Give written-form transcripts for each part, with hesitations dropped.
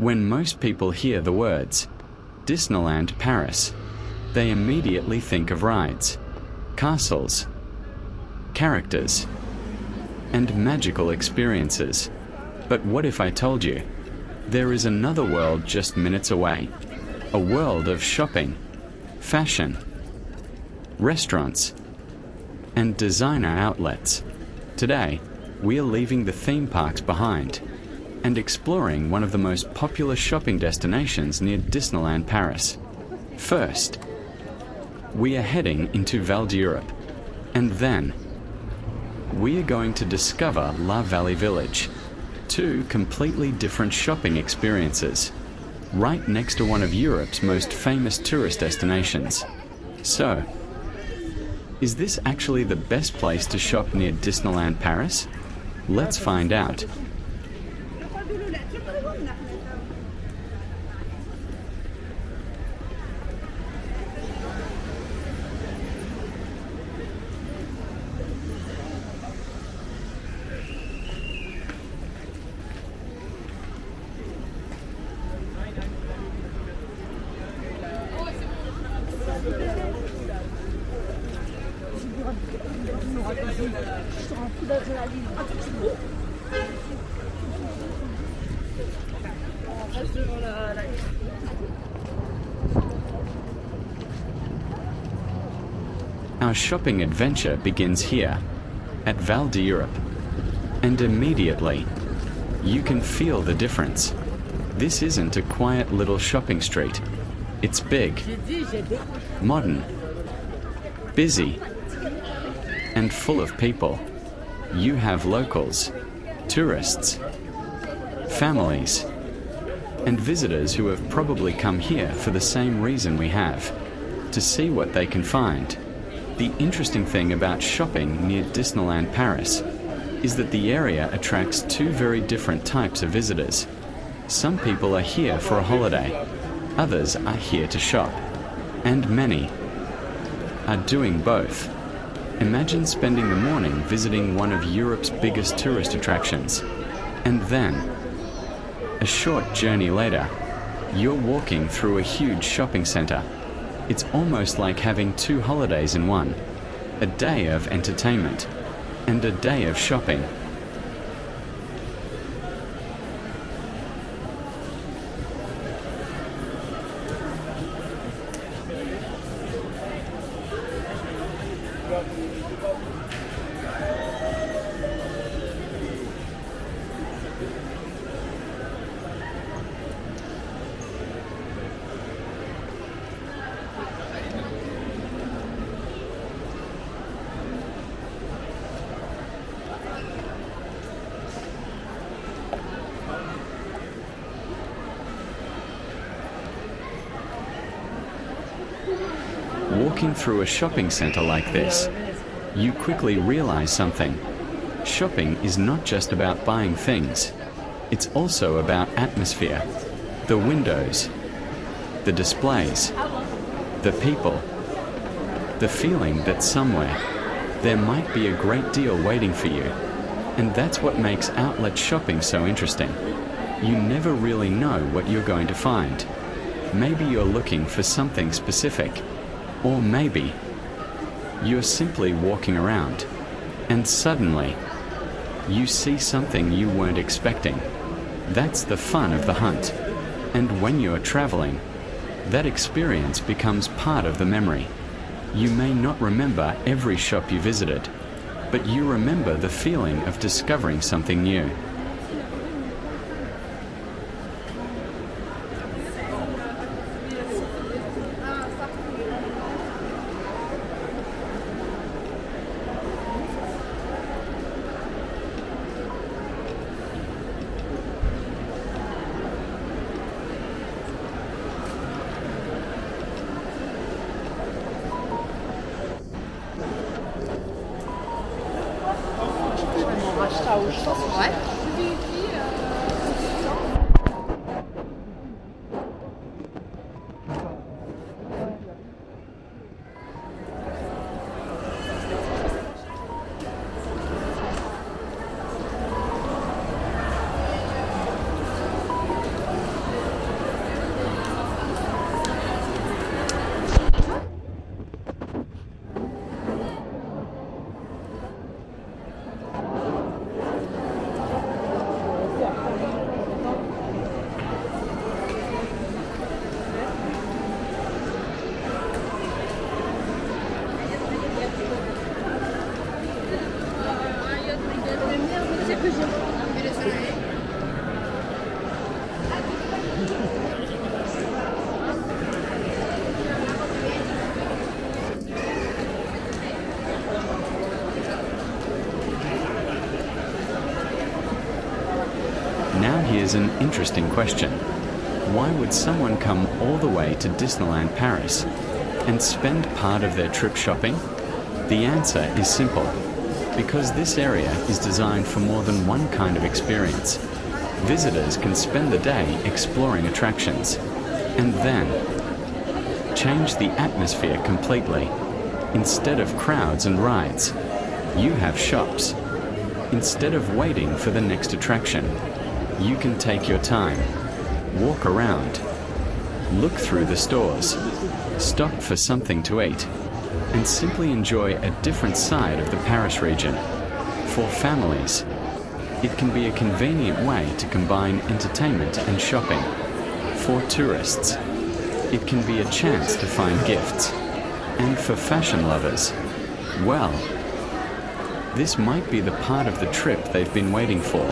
When most people hear the words Disneyland Paris, they immediately think of rides, castles, characters, and magical experiences. But what if I told you there is another world just minutes away? A world of shopping, fashion, restaurants, and designer outlets. Today, we're leaving the theme parks behind and exploring one of the most popular shopping destinations near Disneyland Paris. First, we are heading into Vallée, and then we are going to discover La Vallée Village, two completely different shopping experiences, right next to one of Europe's most famous tourist destinations. So, is this actually the best place to shop near Disneyland Paris? Let's find out. Our shopping adventure begins here, at Vallée, and immediately, you can feel the difference. This isn't a quiet little shopping street. It's big, modern, busy, and full of people. You have locals, tourists, families, and visitors who have probably come here for the same reason we have, to see what they can find. The interesting thing about shopping near Disneyland Paris is that the area attracts two very different types of visitors. Some people are here for a holiday, others are here to shop, and many are doing both. Imagine spending the morning visiting one of Europe's biggest tourist attractions, and then, a short journey later, you're walking through a huge shopping center. It's almost like having two holidays in one, a day of entertainment and a day of shopping. Walking through a shopping center like this, you quickly realize something. Shopping is not just about buying things. It's also about atmosphere, the windows, the displays, the people, the feeling that somewhere there might be a great deal waiting for you. And that's what makes outlet shopping so interesting. You never really know what you're going to find. Maybe you're looking for something specific, or maybe you're simply walking around and suddenly you see something you weren't expecting. That's the fun of the hunt. And when you're traveling, that experience becomes part of the memory. You may not remember every shop you visited, but you remember the feeling of discovering something new. Ouais. Now here's an interesting question. Why would someone come all the way to Disneyland Paris and spend part of their trip shopping? The answer is simple. Because this area is designed for more than one kind of experience. Visitors can spend the day exploring attractions and then change the atmosphere completely. Instead of crowds and rides, you have shops. Instead of waiting for the next attraction, you can take your time, walk around, look through the stores, stop for something to eat, and simply enjoy a different side of the Paris region. For families, it can be a convenient way to combine entertainment and shopping. For tourists, it can be a chance to find gifts. And for fashion lovers, well, this might be the part of the trip they've been waiting for.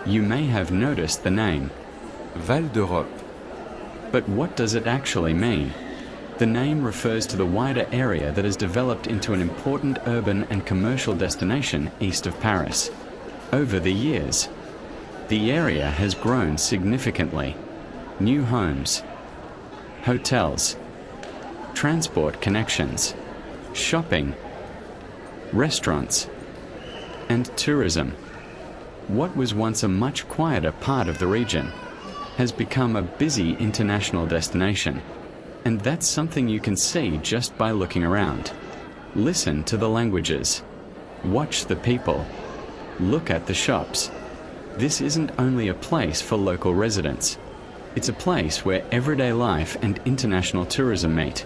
You may have noticed the name, Vallée d'Europe. But what does it actually mean? The name refers to the wider area that has developed into an important urban and commercial destination east of Paris. Over the years, the area has grown significantly. New homes, hotels, transport connections, shopping, restaurants, and tourism. What was once a much quieter part of the region has become a busy international destination. And that's something you can see just by looking around. Listen to the languages. Watch the people. Look at the shops. This isn't only a place for local residents. It's a place where everyday life and international tourism meet.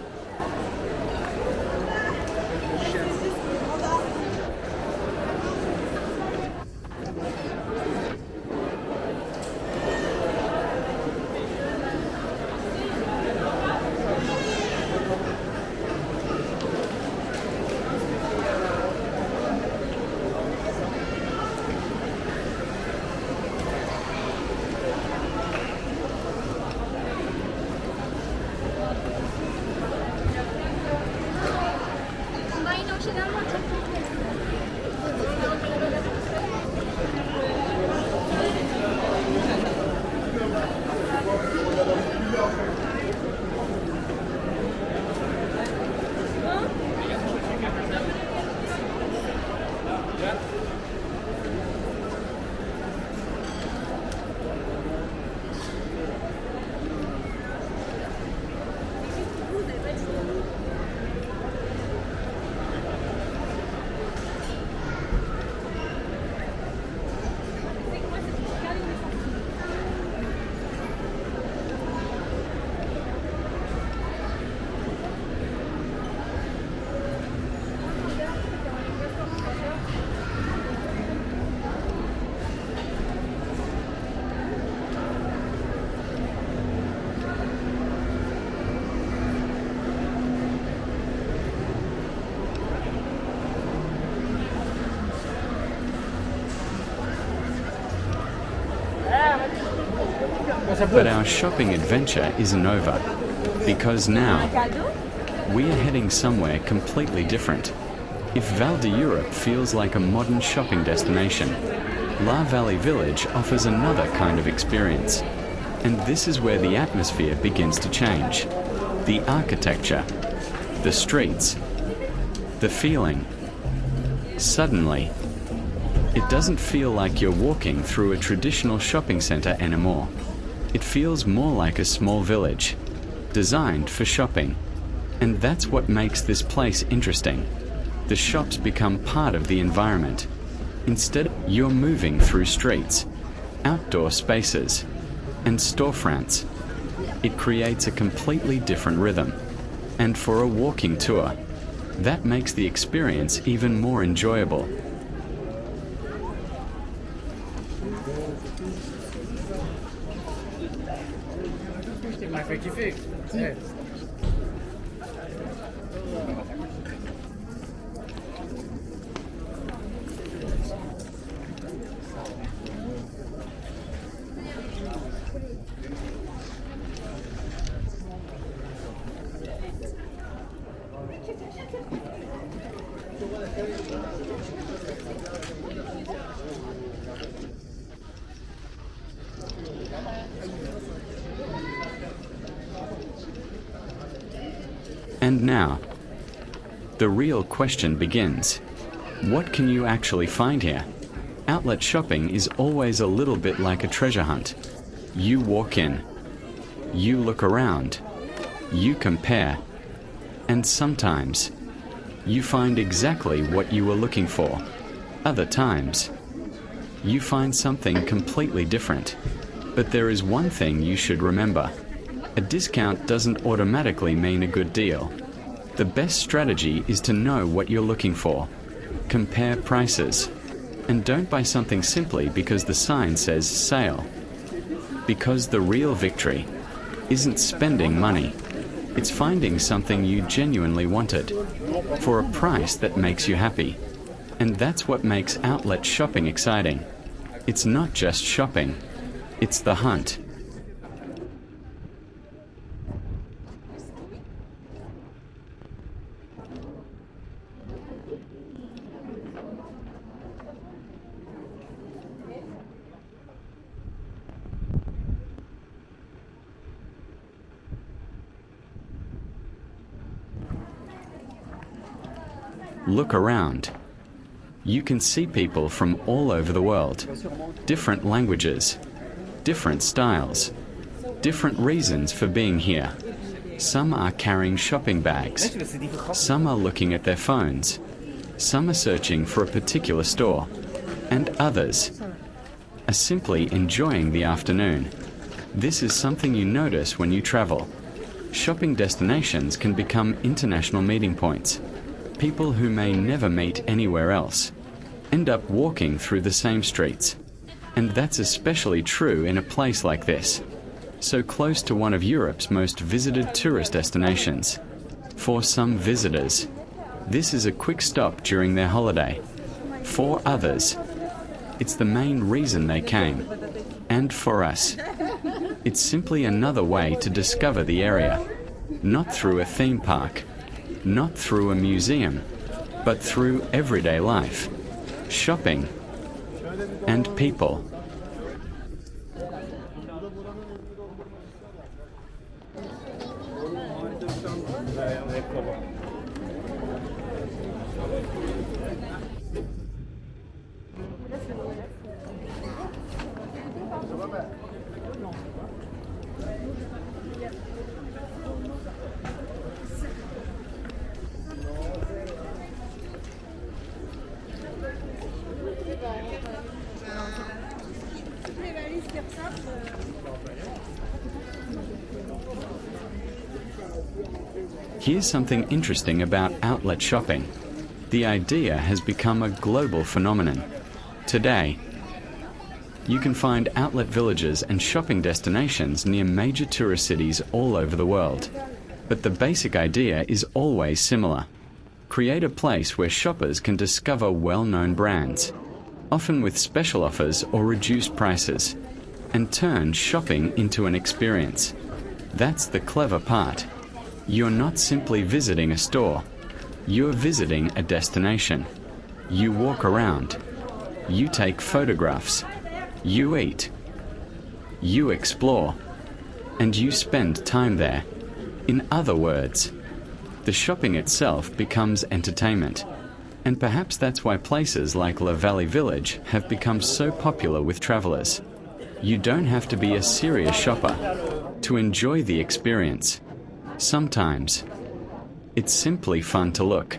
But our shopping adventure isn't over, because now we are heading somewhere completely different. If Vallée d'Europe feels like a modern shopping destination, La Vallée Village offers another kind of experience. And this is where the atmosphere begins to change. The architecture, the streets, the feeling. Suddenly, it doesn't feel like you're walking through a traditional shopping center anymore. It feels more like a small village, designed for shopping. And that's what makes this place interesting. The shops become part of the environment. Instead, you're moving through streets, outdoor spaces, and storefronts. It creates a completely different rhythm. And for a walking tour, that makes the experience even more enjoyable. And now, the real question begins. What can you actually find here? Outlet shopping is always a little bit like a treasure hunt. You walk in, you look around, you compare, and sometimes you find exactly what you were looking for. Other times, you find something completely different. But there is one thing you should remember. A discount doesn't automatically mean a good deal. The best strategy is to know what you're looking for. Compare prices. And don't buy something simply because the sign says sale. Because the real victory isn't spending money. It's finding something you genuinely wanted for a price that makes you happy. And that's what makes outlet shopping exciting. It's not just shopping. It's the hunt. Look around. You can see people from all over the world, different languages, different styles, different reasons for being here. Some are carrying shopping bags, some are looking at their phones, some are searching for a particular store, and others are simply enjoying the afternoon. This is something you notice when you travel. Shopping destinations can become international meeting points. People who may never meet anywhere else end up walking through the same streets. And that's especially true in a place like this, so close to one of Europe's most visited tourist destinations. For some visitors, this is a quick stop during their holiday. For others, it's the main reason they came. And for us, it's simply another way to discover the area, not through a theme park, not through a museum, but through everyday life, shopping, and people. Here's something interesting about outlet shopping. The idea has become a global phenomenon. Today, you can find outlet villages and shopping destinations near major tourist cities all over the world. But the basic idea is always similar. Create a place where shoppers can discover well-known brands, often with special offers or reduced prices. and turn shopping into an experience. That's the clever part. You're not simply visiting a store. You're visiting a destination. You walk around. You take photographs. You eat. You explore. And you spend time there. In other words, the shopping itself becomes entertainment. And perhaps that's why places like La Vallée Village have become so popular with travelers. You don't have to be a serious shopper to enjoy the experience. Sometimes, it's simply fun to look.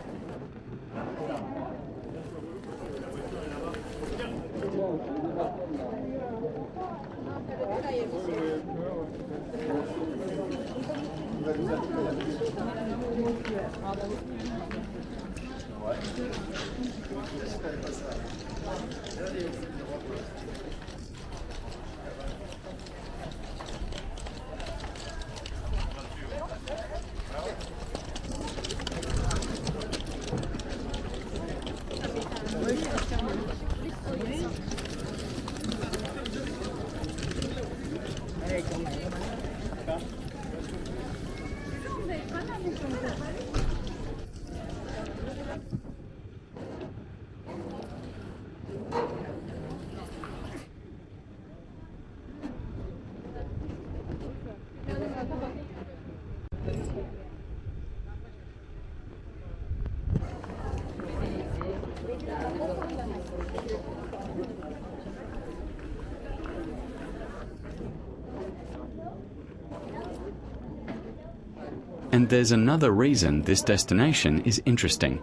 And there's another reason this destination is interesting.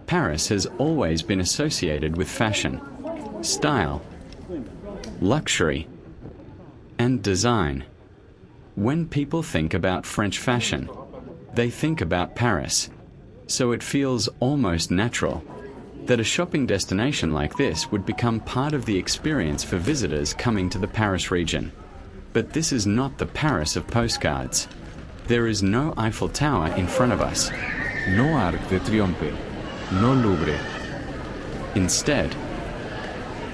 Paris has always been associated with fashion, style, luxury, and design. When people think about French fashion, they think about Paris. So it feels almost natural that a shopping destination like this would become part of the experience for visitors coming to the Paris region. But this is not the Paris of postcards. There is no Eiffel Tower in front of us. No Arc de Triomphe, no Louvre. Instead,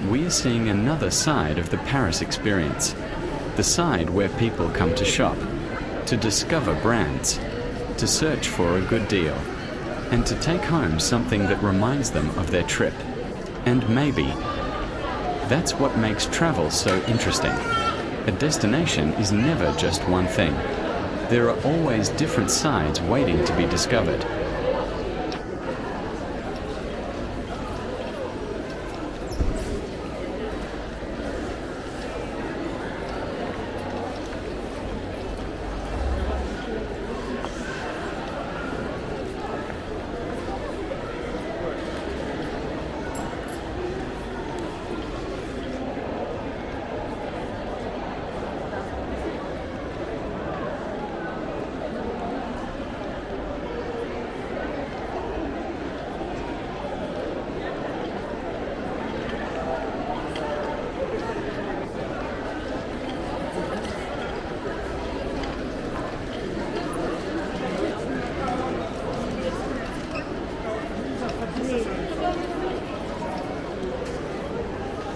we are seeing another side of the Paris experience. The side where people come to shop, to discover brands, to search for a good deal, and to take home something that reminds them of their trip. And maybe that's what makes travel so interesting. A destination is never just one thing. There are always different sides waiting to be discovered.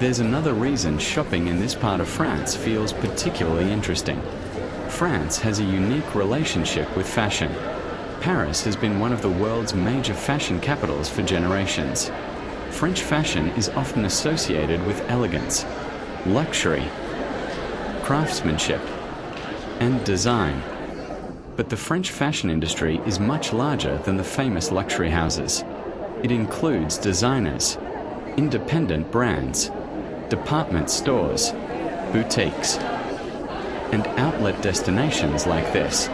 There's another reason shopping in this part of France feels particularly interesting. France has a unique relationship with fashion. Paris has been one of the world's major fashion capitals for generations. French fashion is often associated with elegance, luxury, craftsmanship, and design. But the French fashion industry is much larger than the famous luxury houses. It includes designers, independent brands, department stores, boutiques, and outlet destinations like this.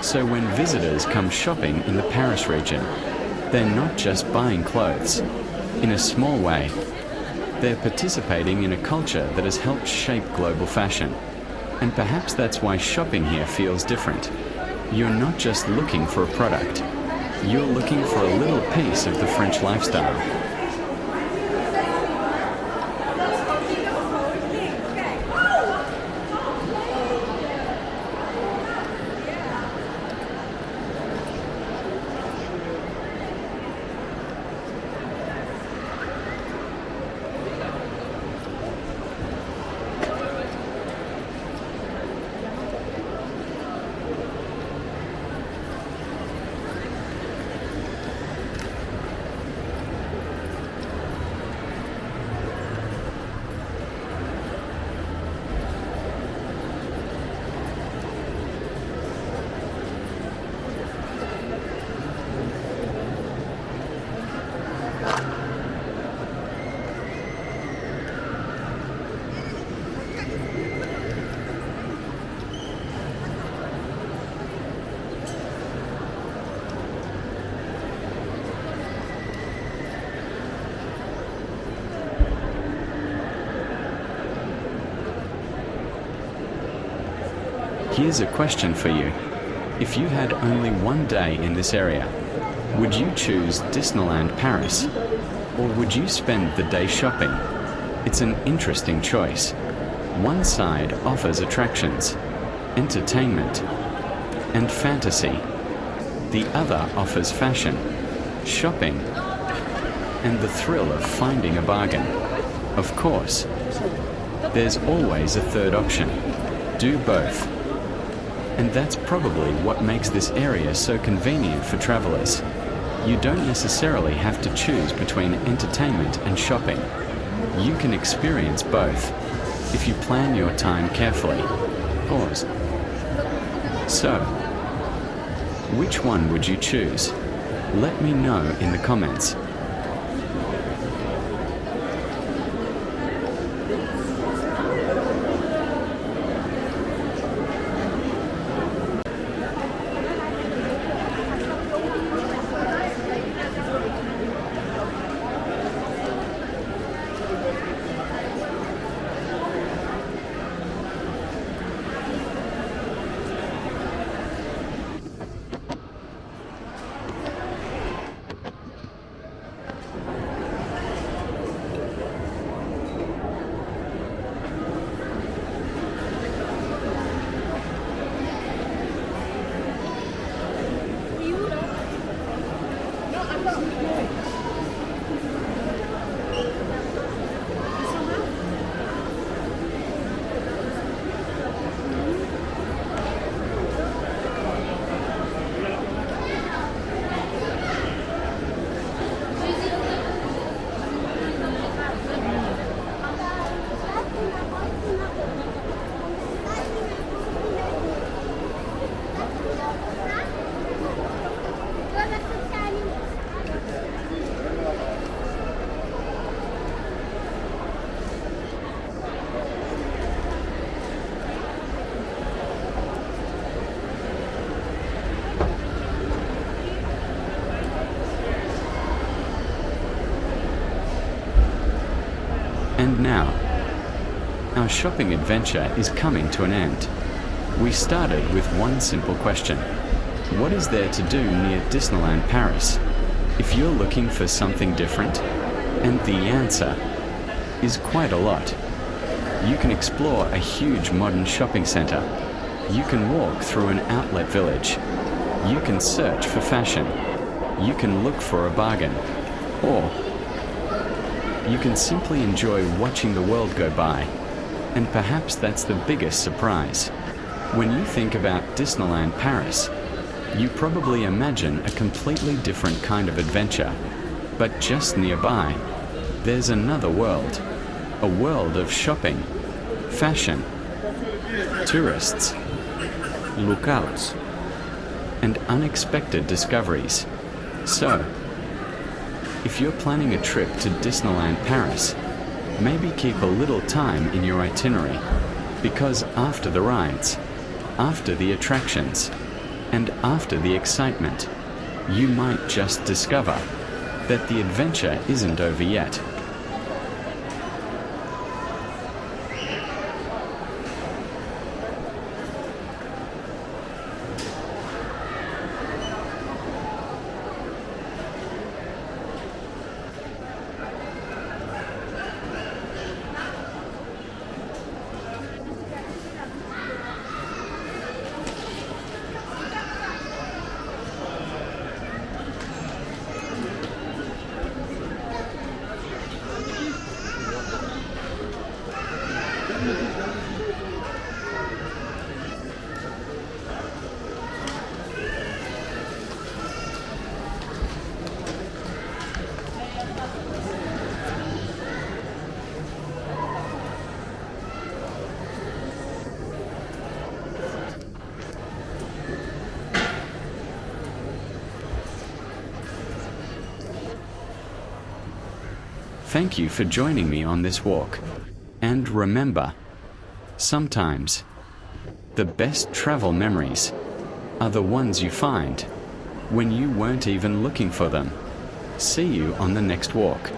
So when visitors come shopping in the Paris region, they're not just buying clothes. In a small way, they're participating in a culture that has helped shape global fashion. And perhaps that's why shopping here feels different. You're not just looking for a product. You're looking for a little piece of the French lifestyle. Here's a question for you. If you had only one day in this area, would you choose Disneyland Paris? Or would you spend the day shopping? It's an interesting choice. One side offers attractions, entertainment, and fantasy. The other offers fashion, shopping, and the thrill of finding a bargain. Of course, there's always a third option. Do both. And that's probably what makes this area so convenient for travelers. You don't necessarily have to choose between entertainment and shopping. You can experience both if you plan your time carefully. Pause. So, which one would you choose? Let me know in the comments. And now, our shopping adventure is coming to an end. We started with one simple question. What is there to do near Disneyland Paris? If you're looking for something different, and the answer is quite a lot. You can explore a huge modern shopping center. You can walk through an outlet village. You can search for fashion. You can look for a bargain. Or you can simply enjoy watching the world go by. And perhaps that's the biggest surprise. When you think about Disneyland Paris, you probably imagine a completely different kind of adventure. But just nearby, there's another world. A world of shopping, fashion, tourists, Lookouts. and unexpected discoveries. So, if you're planning a trip to Disneyland Paris, maybe keep a little time in your itinerary, because after the rides, after the attractions, and after the excitement, you might just discover that the adventure isn't over yet. Thank you for joining me on this walk. And remember, sometimes the best travel memories are the ones you find when you weren't even looking for them. See you on the next walk.